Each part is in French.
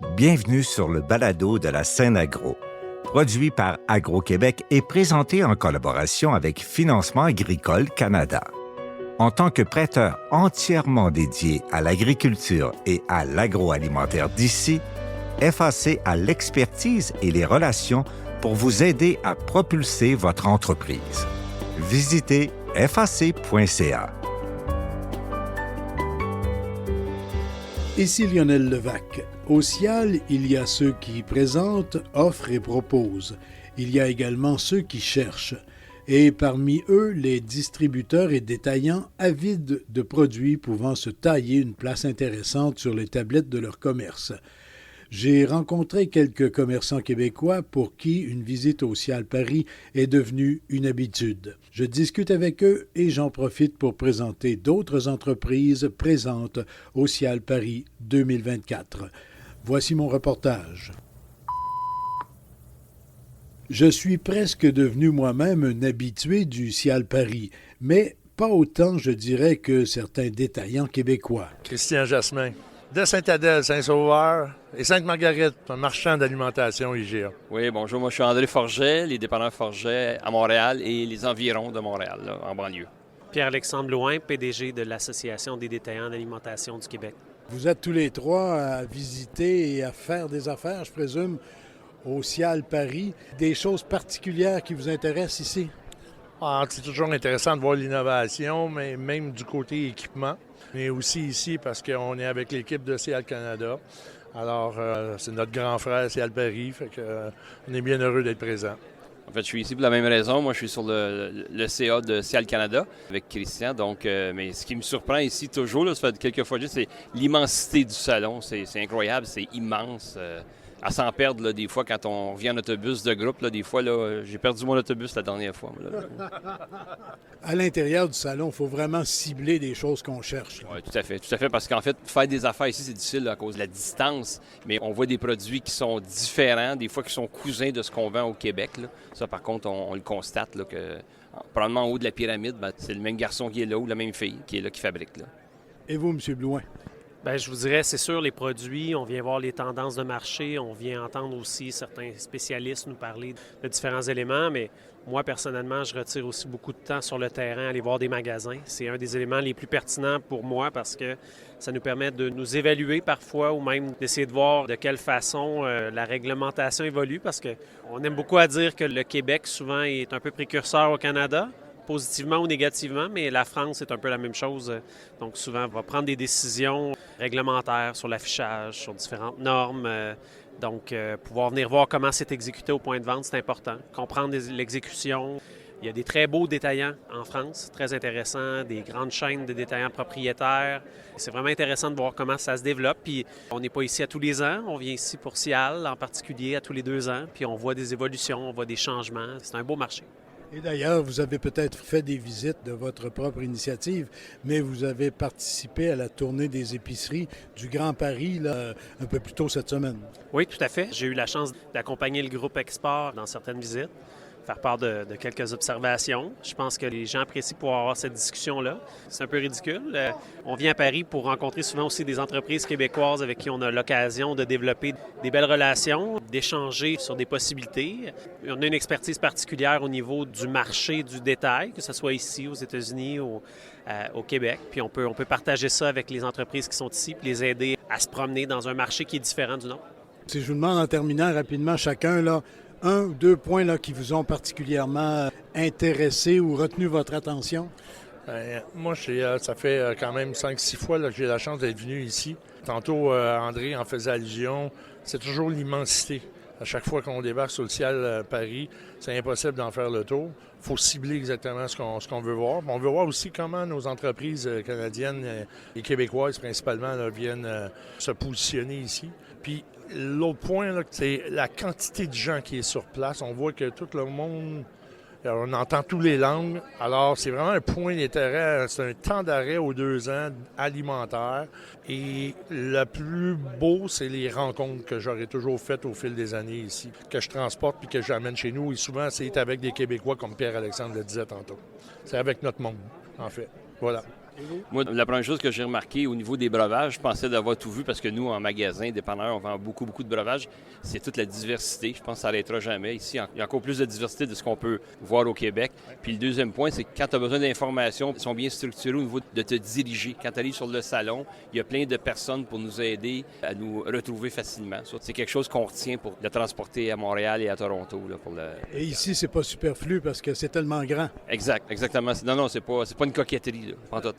Bienvenue sur le balado de la scène agro, produit par Agro-Québec et présenté en collaboration avec Financement agricole Canada. En tant que prêteur entièrement dédié à l'agriculture et à l'agroalimentaire d'ici, FAC a l'expertise et les relations pour vous aider à propulser votre entreprise. Visitez fac.ca. Ici Lionel Levac. Au CIAL, il y a ceux qui présentent, offrent et proposent. Il y a également ceux qui cherchent. Et parmi eux, les distributeurs et détaillants avides de produits pouvant se tailler une place intéressante sur les tablettes de leur commerce. J'ai rencontré quelques commerçants québécois pour qui une visite au CIAL Paris est devenue une habitude. Je discute avec eux et j'en profite pour présenter d'autres entreprises présentes au CIAL Paris 2024. Voici mon reportage. Je suis presque devenu moi-même un habitué du CIAL Paris, mais pas autant, je dirais, que certains détaillants québécois. Christian Jasmin, de Saint-Adèle, Saint-Sauveur et Sainte-Marguerite, un marchand d'alimentation IGA. Oui, bonjour, moi je suis André Forget, les dépanneurs Forget à Montréal et les environs de Montréal, là, en banlieue. Pierre-Alexandre Louin, PDG de l'Association des détaillants d'alimentation du Québec. Vous êtes tous les trois à visiter et à faire des affaires, je présume, au CIAL Paris. Des choses particulières qui vous intéressent ici? C'est toujours intéressant de voir l'innovation, mais même du côté équipement. Mais aussi ici parce qu'on est avec l'équipe de CIAL Canada. Alors, c'est notre grand frère CIAL Paris, fait que on est bien heureux d'être présent. En fait, je suis ici pour la même raison. Moi, je suis sur le CA de CIAL Canada avec Christian. Donc, mais ce qui me surprend ici toujours, là, ça fait quelques fois juste, c'est l'immensité du salon. C'est incroyable, c'est immense. À s'en perdre, là, des fois, quand on revient en autobus de groupe, là, des fois, là, j'ai perdu mon autobus la dernière fois. À l'intérieur du salon, il faut vraiment cibler des choses qu'on cherche. Oui, tout à fait, parce qu'en fait, faire des affaires ici, c'est difficile là, à cause de la distance, mais on voit des produits qui sont différents, des fois qui sont cousins de ce qu'on vend au Québec. Là. Ça, par contre, on le constate, là, que probablement en haut de la pyramide, c'est le même garçon qui est là ou la même fille qui est là, qui fabrique. Là. Et vous, M. Blouin? Bien, je vous dirais, c'est sûr, les produits, on vient voir les tendances de marché, on vient entendre aussi certains spécialistes nous parler de différents éléments, mais moi, personnellement, je retire aussi beaucoup de temps sur le terrain, aller voir des magasins. C'est un des éléments les plus pertinents pour moi parce que ça nous permet de nous évaluer parfois ou même d'essayer de voir de quelle façon la réglementation évolue parce qu'on aime beaucoup à dire que le Québec, souvent, est un peu précurseur au Canada, positivement ou négativement, mais la France est un peu la même chose. Donc souvent, on va prendre des décisions réglementaires sur l'affichage, sur différentes normes. Donc, pouvoir venir voir comment c'est exécuté au point de vente, c'est important. Comprendre l'exécution. Il y a des très beaux détaillants en France, très intéressants, des grandes chaînes de détaillants propriétaires. C'est vraiment intéressant de voir comment ça se développe. Puis on n'est pas ici à tous les ans, on vient ici pour CIAL en particulier à tous les 2 ans. Puis on voit des évolutions, on voit des changements. C'est un beau marché. Et d'ailleurs, vous avez peut-être fait des visites de votre propre initiative, mais vous avez participé à la tournée des épiceries du Grand Paris là, un peu plus tôt cette semaine. Oui, tout à fait. J'ai eu la chance d'accompagner le groupe Export dans certaines visites, faire part de quelques observations. Je pense que les gens apprécient pouvoir avoir cette discussion-là. C'est un peu ridicule. On vient à Paris pour rencontrer souvent aussi des entreprises québécoises avec qui on a l'occasion de développer des belles relations, d'échanger sur des possibilités. On a une expertise particulière au niveau du marché du détail, que ce soit ici, aux États-Unis ou au Québec. Puis on peut partager ça avec les entreprises qui sont ici puis les aider à se promener dans un marché qui est différent du nôtre. Si je vous demande en terminant rapidement chacun, là, 1 ou 2 points là, qui vous ont particulièrement intéressé ou retenu votre attention? Moi, ça fait quand même 5-6 fois là, que j'ai la chance d'être venu ici. Tantôt, André en faisait allusion. C'est toujours l'immensité. À chaque fois qu'on débarque sur le CIAL Paris, c'est impossible d'en faire le tour. Il faut cibler exactement ce qu'on veut voir. On veut voir aussi comment nos entreprises canadiennes et québécoises principalement là, viennent se positionner ici. Puis l'autre point, là, c'est la quantité de gens qui est sur place. On voit que tout le monde, on entend toutes les langues. Alors, c'est vraiment un point d'intérêt. C'est un temps d'arrêt aux 2 ans alimentaire. Et le plus beau, c'est les rencontres que j'aurais toujours faites au fil des années ici, que je transporte puis que j'amène chez nous. Et souvent, c'est avec des Québécois, comme Pierre-Alexandre le disait tantôt. C'est avec notre monde, en fait. Voilà. Moi, la première chose que j'ai remarqué au niveau des breuvages, je pensais d'avoir tout vu parce que nous, en magasin, dépanneur, on vend beaucoup de breuvages. C'est toute la diversité. Je pense que ça n'arrêtera jamais. Ici, il y a encore plus de diversité de ce qu'on peut voir au Québec. Puis le deuxième point, c'est que quand tu as besoin d'informations, ils sont bien structurés au niveau de te diriger. Quand tu arrives sur le salon, il y a plein de personnes pour nous aider à nous retrouver facilement. C'est quelque chose qu'on retient pour le transporter à Montréal et à Toronto. Là, Et ici, c'est pas superflu parce que c'est tellement grand. Exactement. Non, c'est pas une coquetterie, là, pas tout.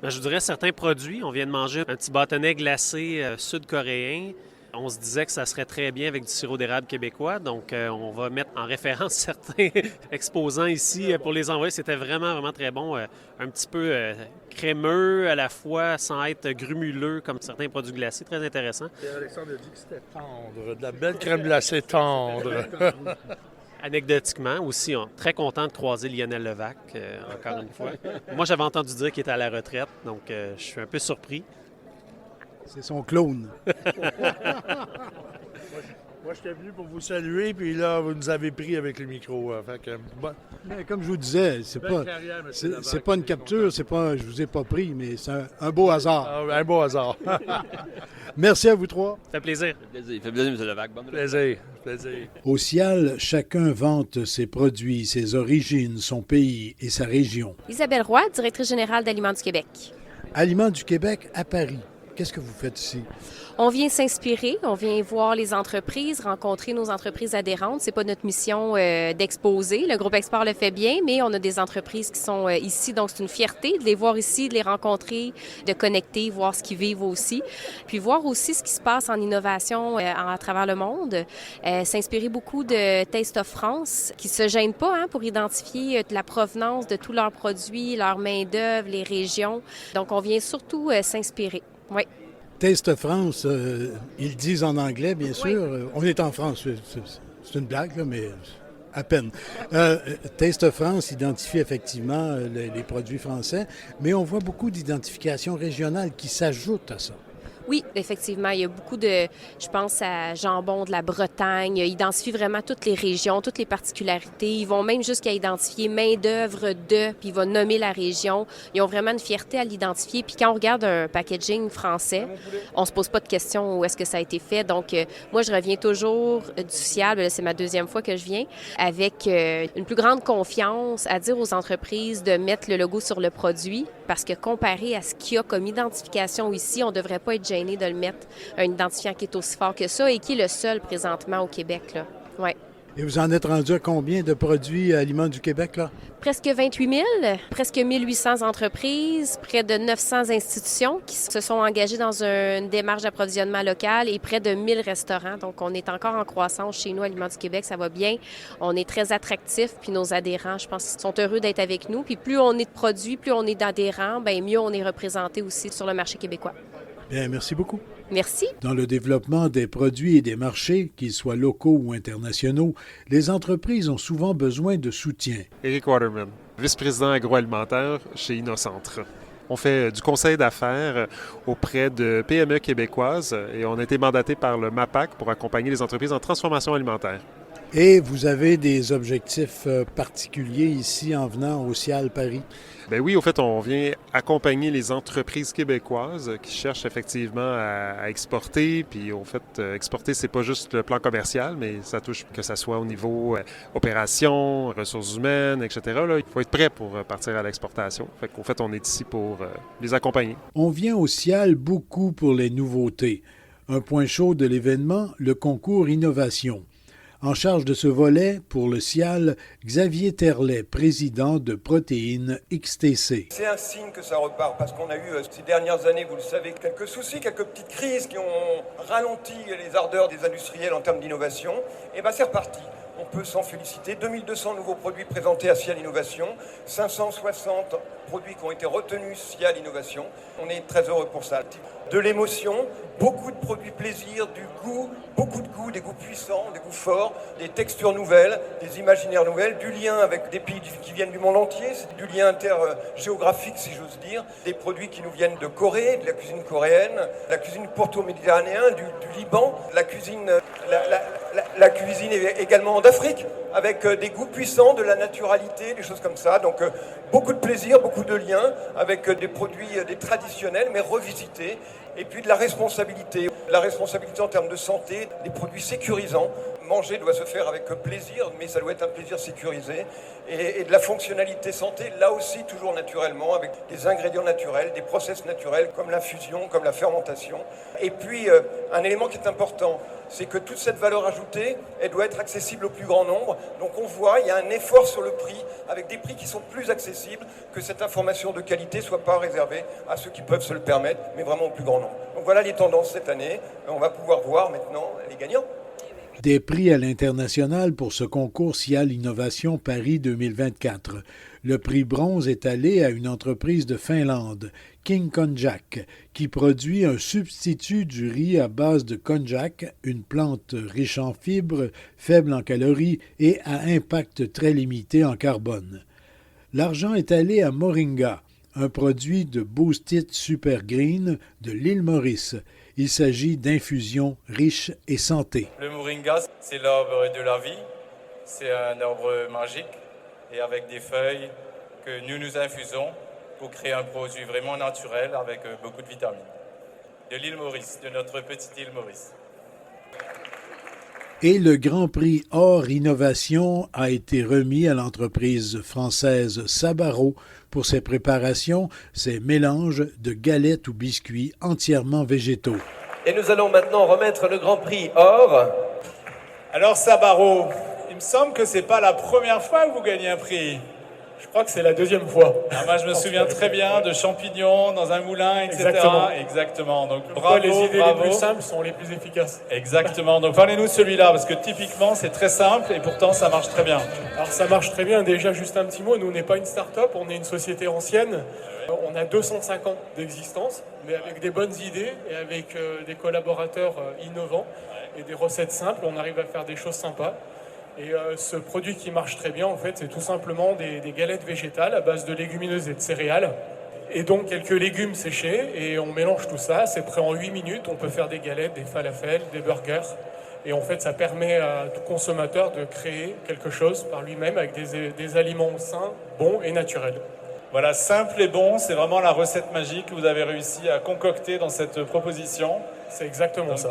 Ben, je vous dirais certains produits. On vient de manger un petit bâtonnet glacé sud-coréen. On se disait que ça serait très bien avec du sirop d'érable québécois. Donc, on va mettre en référence certains exposants ici pour les envoyer. C'était vraiment très bon. Un petit peu crémeux à la fois, sans être grumuleux comme certains produits glacés. Très intéressant. Et Alexandre a dit que c'était tendre. De la belle crème glacée tendre. Anecdotiquement aussi, on est très content de croiser Lionel Levac, encore une fois. Moi, j'avais entendu dire qu'il était à la retraite, donc je suis un peu surpris. C'est son clone. Moi, j'étais venu pour vous saluer, puis là, vous nous avez pris avec le micro. Mais comme je vous disais, c'est pas une capture, je vous ai pas pris, mais c'est un beau hasard. Un beau hasard. Merci à vous trois. Ça fait plaisir. Ça fait plaisir, M. Levac. Bonne Plaisir. Au Cial, chacun vante ses produits, ses origines, son pays et sa région. Isabelle Roy, directrice générale d'Aliments du Québec. Aliments du Québec à Paris. Qu'est-ce que vous faites ici? On vient s'inspirer, on vient voir les entreprises, rencontrer nos entreprises adhérentes. C'est pas notre mission d'exposer. Le groupe Export le fait bien, mais on a des entreprises qui sont ici, donc c'est une fierté de les voir ici, de les rencontrer, de connecter, voir ce qu'ils vivent aussi, puis voir aussi ce qui se passe en innovation à travers le monde. S'inspirer beaucoup de Taste of France, qui se gênent pas pour identifier la provenance de tous leurs produits, leur main-d'œuvre, les régions. Donc on vient surtout s'inspirer. Oui. Taste France, ils disent en anglais, bien sûr. Oui. On est en France, c'est une blague, là, mais à peine. Taste France identifie effectivement les produits français, mais on voit beaucoup d'identifications régionales qui s'ajoutent à ça. Oui, effectivement, il y a beaucoup de, je pense à Jambon de la Bretagne, ils identifient vraiment toutes les régions, toutes les particularités. Ils vont même jusqu'à identifier main-d'œuvre de, puis ils vont nommer la région. Ils ont vraiment une fierté à l'identifier. Puis quand on regarde un packaging français, on se pose pas de questions où est-ce que ça a été fait. Donc, moi, je reviens toujours du Cial, c'est ma deuxième fois que je viens, avec une plus grande confiance à dire aux entreprises de mettre le logo sur le produit, parce que comparé à ce qu'il y a comme identification ici, on ne devrait pas être gêné de le mettre, un identifiant qui est aussi fort que ça et qui est le seul présentement au Québec, là. Ouais. Et vous en êtes rendu à combien de produits Aliments du Québec, là? Presque 28 000, presque 1800 entreprises, près de 900 institutions qui se sont engagées dans une démarche d'approvisionnement local et près de 1000 restaurants. Donc, on est encore en croissance chez nous, Aliments du Québec, ça va bien. On est très attractifs, puis nos adhérents, je pense, sont heureux d'être avec nous. Puis plus on est de produits, plus on est d'adhérents, bien mieux on est représenté aussi sur le marché québécois. Bien, merci beaucoup. Merci. Dans le développement des produits et des marchés, qu'ils soient locaux ou internationaux, les entreprises ont souvent besoin de soutien. Éric Waterman, vice-président agroalimentaire chez Innocentre. On fait du conseil d'affaires auprès de PME québécoises et on a été mandaté par le MAPAC pour accompagner les entreprises en transformation alimentaire. Et vous avez des objectifs particuliers ici en venant au Cial Paris? Bien oui, au fait, on vient accompagner les entreprises québécoises qui cherchent effectivement à exporter. Puis au fait, exporter, c'est pas juste le plan commercial, mais ça touche que ça soit au niveau opération, ressources humaines, etc. Là, il faut être prêt pour partir à l'exportation. Fait qu'au fait, on est ici pour les accompagner. On vient au Cial beaucoup pour les nouveautés. Un point chaud de l'événement, le concours Innovation. En charge de ce volet, pour le Cial, Xavier Terlet, président de Protéines XTC. C'est un signe que ça repart, parce qu'on a eu ces dernières années, vous le savez, quelques soucis, quelques petites crises qui ont ralenti les ardeurs des industriels en termes d'innovation. Et bien c'est reparti. On peut s'en féliciter. 2200 nouveaux produits présentés à Cial Innovation, 560 produits qui ont été retenus Cial Innovation. On est très heureux pour ça. De l'émotion, beaucoup de produits plaisir, du goût, beaucoup de goût, des goûts puissants, des goûts forts, des textures nouvelles, des imaginaires nouvelles, du lien avec des pays qui viennent du monde entier, c'est du lien intergéographique si j'ose dire, des produits qui nous viennent de Corée, de la cuisine coréenne, de la cuisine porto-méditerranéenne, du Liban, la cuisine également d'Afrique, avec des goûts puissants, de la naturalité, des choses comme ça. Donc beaucoup de plaisir, beaucoup beaucoup de liens avec des produits des traditionnels, mais revisités. Et puis de la responsabilité en termes de santé, des produits sécurisants. Manger doit se faire avec plaisir, mais ça doit être un plaisir sécurisé. Et de la fonctionnalité santé, là aussi toujours naturellement, avec des ingrédients naturels, des process naturels, comme l'infusion, comme la fermentation. Et puis, un élément qui est important, c'est que toute cette valeur ajoutée, elle doit être accessible au plus grand nombre. Donc on voit, il y a un effort sur le prix, avec des prix qui sont plus accessibles, que cette information de qualité ne soit pas réservée à ceux qui peuvent se le permettre, mais vraiment au plus grand nombre. Donc voilà les tendances cette année. On va pouvoir voir maintenant les gagnants. Des prix à l'international pour ce concours Cial Innovation Paris 2024. Le prix bronze est allé à une entreprise de Finlande, King Konjac, qui produit un substitut du riz à base de konjac, une plante riche en fibres, faible en calories et à impact très limité en carbone. L'argent est allé à Moringa, un produit de Boost It Super Green de l'île Maurice. Il s'agit d'infusions riches et santé. Le moringa, c'est l'arbre de la vie. C'est un arbre magique et avec des feuilles que nous infusons pour créer un produit vraiment naturel avec beaucoup de vitamines. De l'île Maurice, de notre petite île Maurice. Et le Grand Prix Or Innovation a été remis à l'entreprise française Sabaro pour ses préparations, ses mélanges de galettes ou biscuits entièrement végétaux. Et nous allons maintenant remettre le Grand Prix Or. Alors Sabaro, il me semble que c'est pas la première fois que vous gagnez un prix. Je crois que c'est la deuxième fois. Moi, je me souviens très bien de champignons dans un moulin, etc. Exactement. Donc, bravo, les idées bravo. les plus simples sont les plus efficaces. Exactement. Donc, parlez-nous de celui-là, parce que typiquement, c'est très simple et pourtant, ça marche très bien. Alors, ça marche très bien. Déjà, juste un petit mot. Nous, on n'est pas une start-up, on est une société ancienne. On a 205 ans d'existence, mais avec des bonnes idées et avec des collaborateurs innovants et des recettes simples, on arrive à faire des choses sympas. Et ce produit qui marche très bien, en fait, c'est tout simplement des galettes végétales à base de légumineuses et de céréales. Et donc quelques légumes séchés, et on mélange tout ça. C'est prêt en 8 minutes. On peut faire des galettes, des falafels, des burgers. Et en fait, ça permet à tout consommateur de créer quelque chose par lui-même avec des aliments sains, bons et naturels. Voilà, simple et bon, c'est vraiment la recette magique que vous avez réussi à concocter dans cette proposition. C'est exactement ça.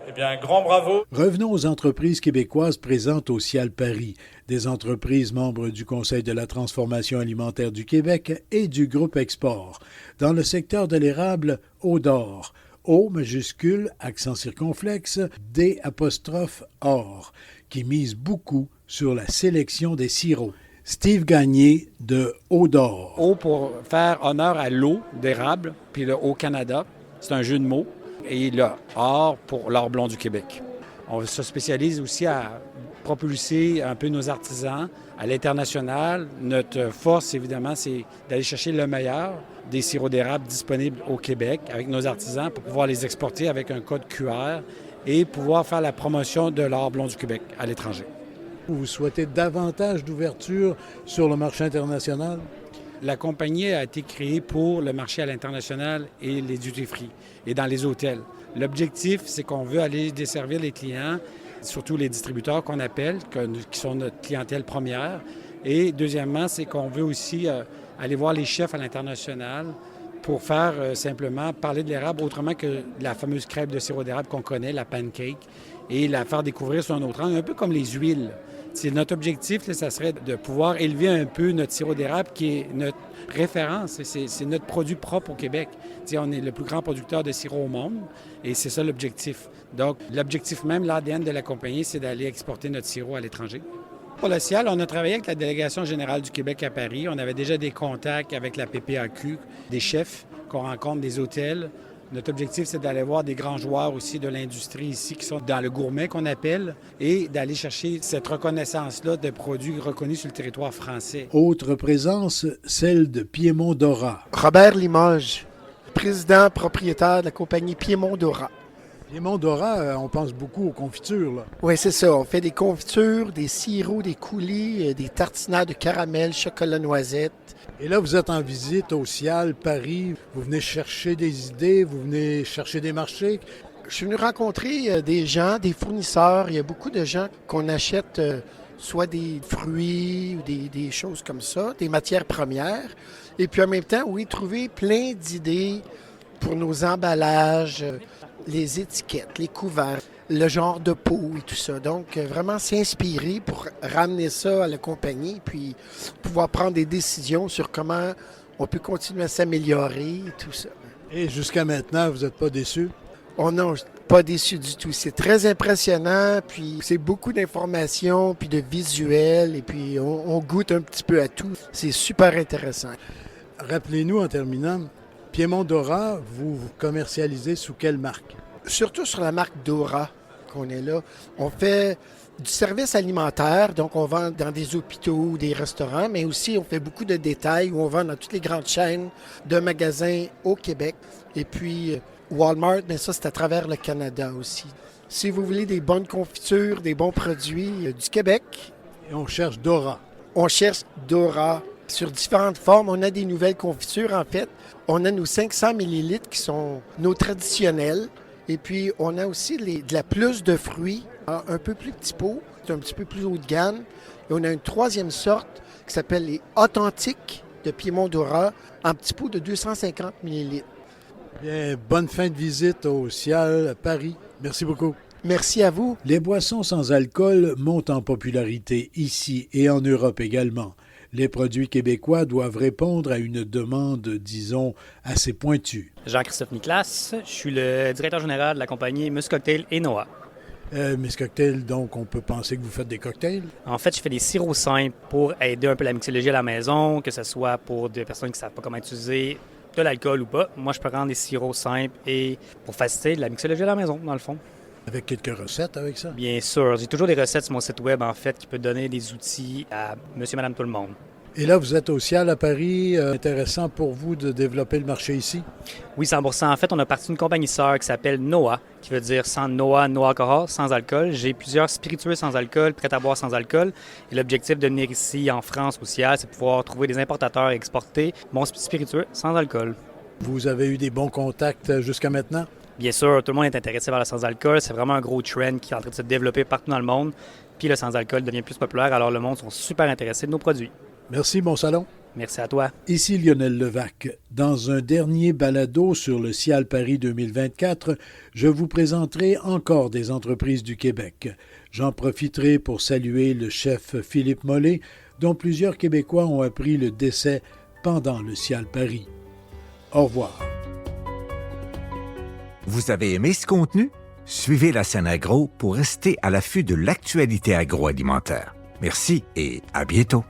Eh bien, un grand bravo. Revenons aux entreprises québécoises présentes au Cial Paris, des entreprises membres du Conseil de la transformation alimentaire du Québec et du groupe Export. Dans le secteur de l'érable, Eau d'Or, O majuscule, accent circonflexe, D apostrophe Or, qui mise beaucoup sur la sélection des sirops. Steve Gagné de Eau d'Or. Eau pour faire honneur à l'eau d'érable, puis le Haut-Canada, c'est un jeu de mots. Et le Or pour l'Or blond du Québec. On se spécialise aussi à propulser un peu nos artisans à l'international. Notre force, évidemment, c'est d'aller chercher le meilleur des sirops d'érable disponibles au Québec avec nos artisans pour pouvoir les exporter avec un code QR et pouvoir faire la promotion de l'Or blond du Québec à l'étranger. Vous souhaitez davantage d'ouverture sur le marché international? La compagnie a été créée pour le marché à l'international et les duty-free et dans les hôtels. L'objectif, c'est qu'on veut aller desservir les clients, surtout les distributeurs qu'on appelle, qui sont notre clientèle première. Et deuxièmement, c'est qu'on veut aussi aller voir les chefs à l'international pour faire simplement parler de l'érable autrement que la fameuse crêpe de sirop d'érable qu'on connaît, la pancake, et la faire découvrir sur un autre angle, un peu comme les huiles. C'est notre objectif, là, ça serait de pouvoir élever un peu notre sirop d'érable qui est notre référence. C'est notre produit propre au Québec. T'sais, on est le plus grand producteur de sirop au monde et c'est ça l'objectif. Donc, l'objectif même, l'ADN de la compagnie, c'est d'aller exporter notre sirop à l'étranger. Pour le Cial, on a travaillé avec la délégation générale du Québec à Paris. On avait déjà des contacts avec la PPAQ, des chefs qu'on rencontre, des hôtels. Notre objectif, c'est d'aller voir des grands joueurs aussi de l'industrie ici qui sont dans le gourmet qu'on appelle et d'aller chercher cette reconnaissance-là de produits reconnus sur le territoire français. Autre présence, celle de Piémont Dora. Robert Limoges, président propriétaire de la compagnie Piémont Dora. Piémont Dora, on pense beaucoup aux confitures, là. Oui, c'est ça. On fait des confitures, des sirops, des coulis, des tartinades de caramel, chocolat noisette. Et là, vous êtes en visite au Cial, Paris. Vous venez chercher des idées, vous venez chercher des marchés. Je suis venu rencontrer des gens, des fournisseurs. Il y a beaucoup de gens qu'on achète soit des fruits ou des choses comme ça, des matières premières. Et puis en même temps, oui, trouver plein d'idées pour nos emballages, les étiquettes, les couverts, le genre de pot et tout ça. Donc, vraiment s'inspirer pour ramener ça à la compagnie, puis pouvoir prendre des décisions sur comment on peut continuer à s'améliorer et tout ça. Et jusqu'à maintenant, vous n'êtes pas déçus? Oh non, pas déçu du tout. C'est très impressionnant, puis c'est beaucoup d'informations, puis de visuels, et puis on goûte un petit peu à tout. C'est super intéressant. Rappelez-nous en terminant, Piémont Dora, vous commercialisez sous quelle marque? Surtout sur la marque Dora qu'on est là. On fait du service alimentaire, donc on vend dans des hôpitaux ou des restaurants, mais aussi on fait beaucoup de détails où on vend dans toutes les grandes chaînes de magasins au Québec. Et puis Walmart, mais ça c'est à travers le Canada aussi. Si vous voulez des bonnes confitures, des bons produits du Québec. Et on cherche Dora. On cherche Dora sur différentes formes. On a des nouvelles confitures en fait. On a nos 500 ml qui sont nos traditionnels. Et puis, on a aussi de la plus de fruits, un peu plus petit pot, c'est un petit peu plus haut de gamme. Et on a une troisième sorte qui s'appelle les authentiques de Piémont Dora, en petit pot de 250 ml. Bien, bonne fin de visite au Cial à Paris. Merci beaucoup. Merci à vous. Les boissons sans alcool montent en popularité ici et en Europe également. Les produits québécois doivent répondre à une demande, disons, assez pointue. Jean-Christophe Niclas, je suis le directeur général de la compagnie Mus Cocktail et Noah. Mus Cocktail, donc on peut penser que vous faites des cocktails? En fait, je fais des sirops simples pour aider un peu la mixologie à la maison, que ce soit pour des personnes qui ne savent pas comment utiliser de l'alcool ou pas. Moi, je peux rendre des sirops simples et pour faciliter la mixologie à la maison, dans le fond. Avec quelques recettes avec ça? Bien sûr. J'ai toujours des recettes sur mon site web, en fait, qui peut donner des outils à monsieur, madame, tout le monde. Et là, vous êtes au Cial à Paris. Intéressant pour vous de développer le marché ici? Oui, 100%. En fait, on a parti d'une compagnie sœur qui s'appelle Noah, qui veut dire sans Noah, no alcohol, sans alcool. J'ai plusieurs spiritueux sans alcool, prêts à boire sans alcool. Et l'objectif de venir ici, en France, au Cial, c'est de pouvoir trouver des importateurs et exporter mon spiritueux sans alcool. Vous avez eu des bons contacts jusqu'à maintenant? Bien sûr, tout le monde est intéressé par le sans-alcool. C'est vraiment un gros trend qui est en train de se développer partout dans le monde. Puis le sans-alcool devient plus populaire, alors le monde sont super intéressés de nos produits. Merci, bon salon. Merci à toi. Ici Lionel Levac. Dans un dernier balado sur le Cial Paris 2024, je vous présenterai encore des entreprises du Québec. J'en profiterai pour saluer le chef Philippe Mollet, dont plusieurs Québécois ont appris le décès pendant le Cial Paris. Au revoir. Vous avez aimé ce contenu? Suivez la scène agro pour rester à l'affût de l'actualité agroalimentaire. Merci et à bientôt.